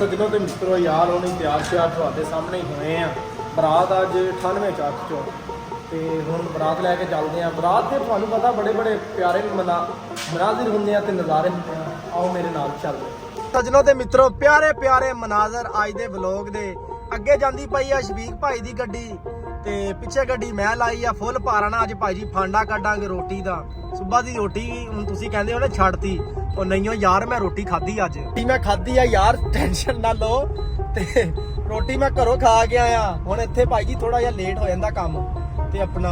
ਸੱਜਣੋਂ ਤੇ ਮਿੱਤਰੋ ਯਾਰ ਹੋਣੀ ਤਿਆਰ ਸ਼ਿਆਰ ਤੁਹਾਡੇ ਸਾਹਮਣੇ ਹੀ ਹੋਏ ਆ। ਬਰਾਤ ਅੱਜ 98 ਚੱਕ ਚੋਂ ਤੇ ਹੁਣ ਬਰਾਤ ਲੈ ਕੇ ਚੱਲਦੇ ਆ। ਬਰਾਤ ਦੇ ਤੁਹਾਨੂੰ ਪਤਾ ਬੜੇ ਬੜੇ ਪਿਆਰੇ ਮਨਾਜ਼ਰ ਹੁੰਦੇ ਆ ਤੇ ਨਜ਼ਾਰੇ ਹੁੰਦੇ ਆ। ਆਓ ਮੇਰੇ ਨਾਲ ਚੱਲਦੇ ਸੱਜਣੋਂ ਤੇ ਮਿੱਤਰੋ, ਪਿਆਰੇ ਪਿਆਰੇ ਮਨਾਜ਼ਰ ਅੱਜ ਦੇ ਵਲੋਗ ਦੇ। ਅੱਗੇ ਜਾਂਦੀ ਪਈ ਆ ਸ਼ਬੀਕ ਭਾਈ ਦੀ ਗੱਡੀ ਤੇ ਪਿੱਛੇ ਗੱਡੀ ਮੈਂ ਲਾਈ ਆ ਫੁੱਲ ਭਾਰਨਾ। ਅੱਜ ਭਾਈ ਜੀ ਫਾਂਡਾ ਕੱਢਾਂਗੇ ਰੋਟੀ ਦਾ। ਸੁਬਹ ਦੀ ਰੋਟੀ ਹੁਣ ਤੁਸੀਂ ਕਹਿੰਦੇ ਹੋ ਨਾ ਛੱਡਤੀ, ਉਹ ਨਹੀਂ ਯਾਰ ਮੈਂ ਰੋਟੀ ਖਾਧੀ ਅੱਜ। ਮੈਂ ਖਾਧੀ ਆ ਯਾਰ, ਟੈਨਸ਼ਨ ਨਾ ਲਓ। ਤੇ ਰੋਟੀ ਮੈਂ ਘਰੋਂ ਖਾ ਕੇ ਆਇਆ। ਹੁਣ ਇੱਥੇ ਭਾਈ ਜੀ ਥੋੜਾ ਜਿਹਾ ਲੇਟ ਹੋ ਜਾਂਦਾ ਕੰਮ ਤੇ ਆਪਣਾ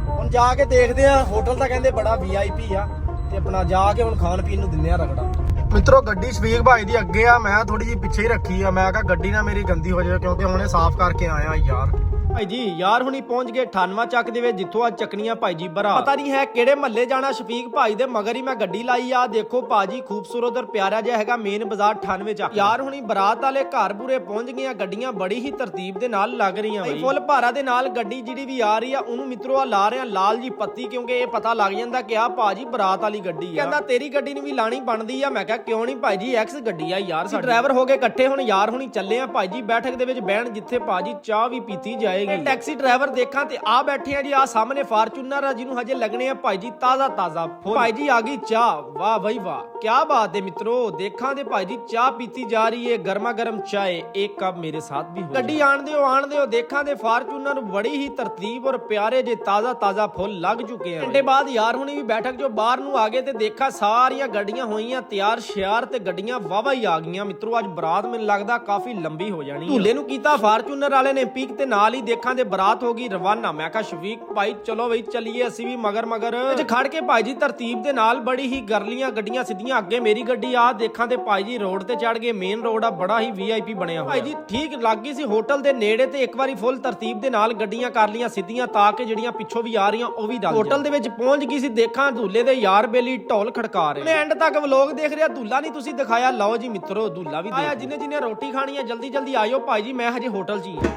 ਹੁਣ ਜਾ ਕੇ ਦੇਖਦੇ ਆ। ਹੋਟਲ ਤਾਂ ਕਹਿੰਦੇ ਬੜਾ VIP ਆ ਤੇ ਆਪਣਾ ਜਾ ਕੇ ਹੁਣ ਖਾਣ ਪੀਣ ਨੂੰ ਦਿੰਦੇ ਆ ਰਗੜਾ। ਮਿੱਤਰੋ ਗੱਡੀ ਸ਼ਬੀਕ ਭਾਈ ਦੀ ਅੱਗੇ ਆ, ਮੈਂ ਥੋੜੀ ਜਿਹੀ ਪਿੱਛੇ ਹੀ ਰੱਖੀ ਆ। ਮੈਂ ਕਿਹਾ ਗੱਡੀ ਨਾ ਮੇਰੀ ਗੰਦੀ ਹੋ ਜਾਵੇ ਕਿਉਂਕਿ ਹੁਣੇ ਸਾਫ਼ ਕਰਕੇ ਆਇਆ ਯਾਰ। ਭਾਈ ਜੀ ਯਾਰ ਹੁਣੀ ਪਹੁੰਚ ਗਏ 98 ਚੱਕ ਦੇ ਵਿੱਚ, ਜਿੱਥੋਂ ਅੱਜ ਚੱਕਣੀਆਂ ਭਾਈ ਜੀ ਬਰਾ। ਪਤਾ ਨਹੀਂ ਹੈ ਕਿਹੜੇ ਮਹੱਲੇ ਜਾਣਾ। ਸ਼ਫੀਕ ਭਾਈ ਦੇ ਮਗਰ ਹੀ ਮੈਂ ਗੱਡੀ ਲਾਈ ਆ। ਦੇਖੋ ਭਾਜੀ ਖੂਬਸੂਰਤ ਔਰ ਪਿਆਰਾ ਜਿਹਾ ਹੈਗਾ ਮੇਨ ਬਾਜ਼ਾਰ 98 ਚੱਕ। ਯਾਰ ਹੁਣੀ ਬਰਾਤ ਵਾਲੇ ਘਰ ਪੂਰੇ ਪਹੁੰਚ ਗਏ ਆ। ਗੱਡੀਆਂ ਬੜੀ ਹੀ ਤਰਤੀਬ ਦੇ ਨਾਲ ਲੱਗ ਰਹੀਆਂ ਬਈ। ਫੁੱਲ ਭਾਰਾ ਦੇ ਨਾਲ ਗੱਡੀ ਜਿਹੜੀ ਵੀ ਆ ਰਹੀ ਆ ਉਹਨੂੰ ਮਿੱਤਰੋ ਆ ਲਾ ਰਿਹਾ ਲਾਲ ਜੀ ਪੱਤੀ, ਕਿਉਂਕਿ ਇਹ ਪਤਾ ਲੱਗ ਜਾਂਦਾ ਕਿ ਆ ਭਾਜੀ ਬਰਾਤ ਵਾਲੀ ਗੱਡੀ ਆ। ਕਹਿੰਦਾ ਤੇਰੀ ਗੱਡੀ ਨੂੰ ਵੀ ਲਾਣੀ ਬਣਦੀ ਆ। ਮੈਂ ਕਿਹਾ ਕਿਉਂ ਨਹੀਂ ਭਾਈ ਜੀ, ਐਕਸ ਗੱਡੀ ਆ ਯਾਰ। ਅਸੀਂ ਡਰਾਈਵਰ ਹੋ ਕੇ ਇਕੱਠੇ ਹੁਣ ਯਾਰ ਹੁਣੀ ਚੱਲੇ ਆ ਭਾਈ ਜੀ ਬੈਠਕ ਦੇ ਵਿੱਚ ਬਹਿਣ, ਜਿੱਥੇ ਭਾਜੀ ਚਾਹ ਵੀ ਪੀਤੀ ਜਾਏਗੀ। ਟੈਕਸੀ ਡਰਾਈਵਰ ਦੇਖਾਂ ਤੇ ਆ ਬੈਠੇ ਆ ਜੀ। ਆ ਸਾਹਮਣੇ ਫਾਰਚੂਨਰ ਆ ਜਿਹਨੂੰ ਹਜੇ ਲੱਗਣੇ ਆ ਭਾਈ ਜੀ ਤਾਜ਼ਾ ਭਾਈ ਜੀ ਆ ਗਈ ਚਾਹ। ਵਾਹ ਬਈ ਵਾਹ, ਕੀ ਬਾਤ ਹੈ ਮਿੱਤਰੋ। ਦੇਖਾਂ ਤੇ ਭਾਈ ਜੀ ਚਾਹ ਪੀਤੀ ਜਾ ਰਹੀ ਹੈ, ਗਰਮਾ ਗਰਮ ਚਾय ਇੱਕ ਕੱਪ ਮੇਰੇ ਸਾਥ ਵੀ ਹੋ। ਗੱਡੀ ਆਣ ਦਿਓ ਦੇਖਾਂ ਤੇ ਫਾਰਚੂਨਰ ਬੜੀ ਹੀ ਤਰਤੀਬ ਔਰ ਪਿਆਰੇ ਜੇ ਤਾਜ਼ਾ ਫੁੱਲ ਲੱਗ ਚੁੱਕੇ ਆ। ਘੰਟੇ ਬਾਅਦ ਯਾਰ ਹੁਣੀ ਵੀ ਬੈਠਕ ਜੋ ਬਾਹਰ ਨੂੰ ਆ ਗਏ ਤੇ ਦੇਖਾਂ ਸਾਰੀਆਂ ਗੱਡੀਆਂ ਹੋਈਆਂ ਤਿਆਰ ਸ਼ਿਆਰ ਤੇ ਗੱਡੀਆਂ ਵਾਵਾ ਹੀ ਆ ਗਈਆਂ। ਮਿੱਤਰੋ ਅੱਜ ਬਰਾਤ ਮੈਨੂੰ ਲੱਗਦਾ ਕਾਫੀ ਲੰਬੀ ਹੋ ਜਾਣੀ। ਢੂਲੇ ਨੂੰ ਕੀਤਾ ਫਾਰਚੂਨਰ ਵਾਲੇ ਨੇ ਪੀਕ ਤੇ ਨਾਲ ਹੀ ਦੇਖਾਂ ਤੇ ਬਰਾਤ ਹੋ ਗਈ ਰਵਾਨਾ। ਮੈਂ ਕਿਹਾ ਸ਼ਫੀਕ ਭਾਈ ਚਲੋ ਬਈ ਚੱਲੀਏ। ਅਸੀਂ ਵੀ ਮਗਰ ਵਿੱਚ ਖੜ ਕੇ ਭਾਈ ਜੀ ਤਰਤੀਬ ਦੇ ਨਾਲ ਬੜੀ ਹੀ ਗਰਲੀਆਂ ਗੱਡੀਆਂ ਸਿੱਧੀਆਂ ਅੱਗੇ ਮੇਰੀ ਗੱਡੀ ਆ। ਦੇਖਾਂ ਤੇ ਭਾਈ ਜੀ ਰੋਡ ਤੇ ਚੜ ਗਏ। ਮੇਨ ਰੋਡ ਆ, ਬੜਾ ਹੀ VIP ਬਣਿਆ ਹੋਇਆ। ਭਾਈ ਜੀ ਠੀਕ ਲੱਗ ਗਈ ਸੀ ਹੋਟਲ ਦੇ ਨੇੜੇ ਤੇ ਇੱਕ ਵਾਰੀ ਫੁੱਲ ਤਰਤੀਬ ਦੇ ਨਾਲ ਗੱਡੀਆਂ ਕਰ ਲੀਆਂ ਸਿੱਧੀਆਂ ਤਾਂ ਕਿ ਜਿਹੜੀਆਂ ਪਿੱਛੋਂ ਵੀ ਆ ਰਹੀਆਂ ਉਹ ਵੀ ਡਲ। ਹੋਟਲ ਦੇ ਵਿੱਚ ਪਹੁੰਚ ਗਈ ਸੀ। ਦੇਖਾਂ ਦੂਲੇ ਦੇ ਯਾਰ ਬੇਲੀ ਢੋਲ ਖੜਕਾ ਰਹੇ। ਮੈਂ ਐਂਡ ਤੱਕ ਵਲੋਗ ਦੇਖ ਰਿਹਾ, ਦੂਲਾ ਨਹੀਂ ਤੁਸੀਂ ਦਿਖਾਇਆ। ਲਓ ਜੀ ਮਿੱਤਰੋ ਦੂਲਾ ਵੀ ਆਇਆ। ਜਿਹਨੇ ਰੋਟੀ ਖਾਣੀ ਹੈ ਜਲਦੀ ਆਇਓ ਭਾਈ ਜੀ, ਮੈਂ ਹਜੇ ਹੋਟਲ 'ਚ ਹੀ ਹਾਂ।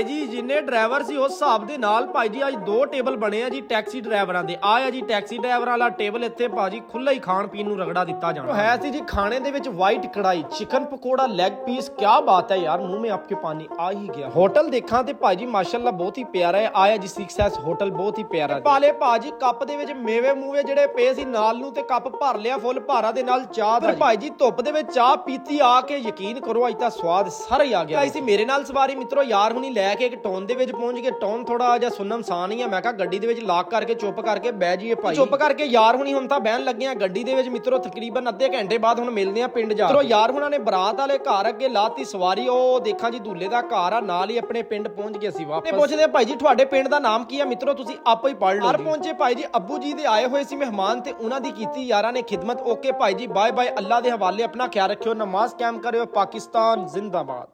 ਜੀ ਜਿੰਨੇ ਡਰਾਈਵਰ ਸੀ ਉਸ ਹਿਸਾਬ ਦੇ ਨਾਲ ਭਾਈ ਜੀ ਅੱਜ 2 ਟੇਬਲ ਬਣੇ ਆ ਜੀ ਟੈਕਸੀ ਡਰਾਈਵਰਾਂ ਦੇ। ਆ ਜੀ ਟੈਕਸੀ ਡਰਾਈਵਰਾਂ ਵਾਲਾ ਟੇਬਲ। ਇੱਥੇ ਭਾਜੀ ਖੁੱਲਾ ਹੀ ਖਾਣ ਪੀਣ ਨੂੰ ਰਗੜਾ ਦਿੱਤਾ ਜਾਣਾ ਹੈ ਸੀ ਜੀ। ਖਾਣੇ ਦੇ ਵਿੱਚ ਵਾਈਟ ਕੜਾਈ, ਚਿਕਨ ਪਕੌੜਾ, ਲੈਗ ਪੀਸ। ਕੀ ਬਾਤ ਹੈ ਯਾਰ, ਮੂੰਹ में आपके ਪਾਣੀ ਆ ਹੀ ਗਿਆ। ਹੋਟਲ ਦੇਖਾਂ ਤੇ ਭਾਜੀ ਮਾਸ਼ਾਅੱਲਾ ਬਹੁਤ ਹੀ ਪਿਆਰਾ ਹੈ। ਆਇਆ ਜੀ 6S ਹੋਟਲ, ਬਹੁਤ ਹੀ ਪਿਆਰਾ। ਪਾਲੇ ਭਾਜੀ ਕੱਪ ਦੇ ਵਿੱਚ ਮੇਵੇ ਮੂਵੇ ਜਿਹੜੇ ਪਏ ਸੀ ਨਾਲ ਨੂੰ ਤੇ ਕੱਪ ਭਰ ਲਿਆ ਫੁੱਲ ਭਾਰਾ ਦੇ ਨਾਲ ਚਾਹ ਦਾ। ਭਾਈ ਜੀ ਧੁੱਪ ਦੇ ਵਿੱਚ ਚਾਹ ਪੀਤੀ ਆ ਕੇ ਯਕੀਨ ਕਰੋ ਅੱਜ ਤਾਂ ਸਵਾਦ ਸਾਰਾ ਹੀ ਆ ਗਿਆ। ਸੀ ਮੇਰੇ ਨਾਲ ਸਵਾਰੀ ਮਿੱਤਰੋ ਯਾਰ ਹੁਣੀ ਲੈ ਕੇ ਇੱਕ ਟੌਨ ਦੇ ਵਿੱਚ ਪਹੁੰਚ ਗਏ। ਟੌਨ ਥੋੜਾ ਜਿਹਾ ਸੁੰਨਮਸਾਨ ਹੀ ਆ। ਮੈਂ ਕਿਹਾ ਗੱਡੀ ਦੇ ਵਿੱਚ ਲਾਕ ਕਰਕੇ ਚੁੱਪ ਕਰਕੇ ਬਹਿ ਜਾਈਏ ਭਾਈ। ਚੁੱਪ ਕਰਕੇ ਯਾਰ ਹੁਣੀ ਹੁਣ ਤਾਂ ਬਹਿਣ ਲੱਗੇ ਆ ਗੱਡੀ ਦੇ ਵਿੱਚ ਮਿੱਤਰੋ। ਤਕਰੀਬਨ ਅੱਧੇ ਘੰਟੇ ਬਾਅਦ ਹੁਣ ਮਿਲਦੇ ਆ ਪਿੰਡ ਜਾ। ਮਿੱਤਰੋ ਯਾਰ ਹੁਣਾਂ ਨੇ ਬਰਾਤ ਵਾਲੇ ਘਰ ਅੱਗੇ ਲਾਤੀ ਸਵਾਰੀ। ਉਹ ਦੇਖਾਂ ਜੀ ਦੂਲੇ ਦਾ ਘਰ ਆ, ਨਾਲ ਹੀ ਆਪਣੇ ਪਿੰਡ ਪਹੁੰਚ ਗਏ ਸੀ ਵਾਪਸ। ਪੁੱਛਦੇ ਭਾਈ ਜੀ ਤੁਹਾਡੇ ਪਿੰਡ ਦਾ ਨਾਮ ਕੀ ਆ? ਮਿੱਤਰੋ ਤੁਸੀਂ ਆਪੋ ਹੀ ਪੜ੍ਹ ਲਓ। ਘਰ ਪਹੁੰਚੇ ਭਾਈ ਜੀ ਅੱਬੂ ਜੀ ਦੇ ਆਏ ਹੋਏ ਸੀ ਮਹਿਮਾਨ ਤੇ ਉਹਨਾਂ ਦੀ ਕੀਤੀ ਯਾਰਾਂ ਨੇ ਖਿਦਮਤ। ਓਕੇ ਭਾਈ ਜੀ ਬਾਏ ਬਾਏ, ਅੱਲਾ ਦੇ ਹਵਾਲੇ। ਆਪਣਾ ਖਿਆਲ ਰੱਖਿਓ, ਨਮਾਜ਼ ਕਾਇਮ ਕਰਿਓ। ਪਾਕਿਸਤਾਨ ਜ਼ਿੰਦਾਬਾਦ।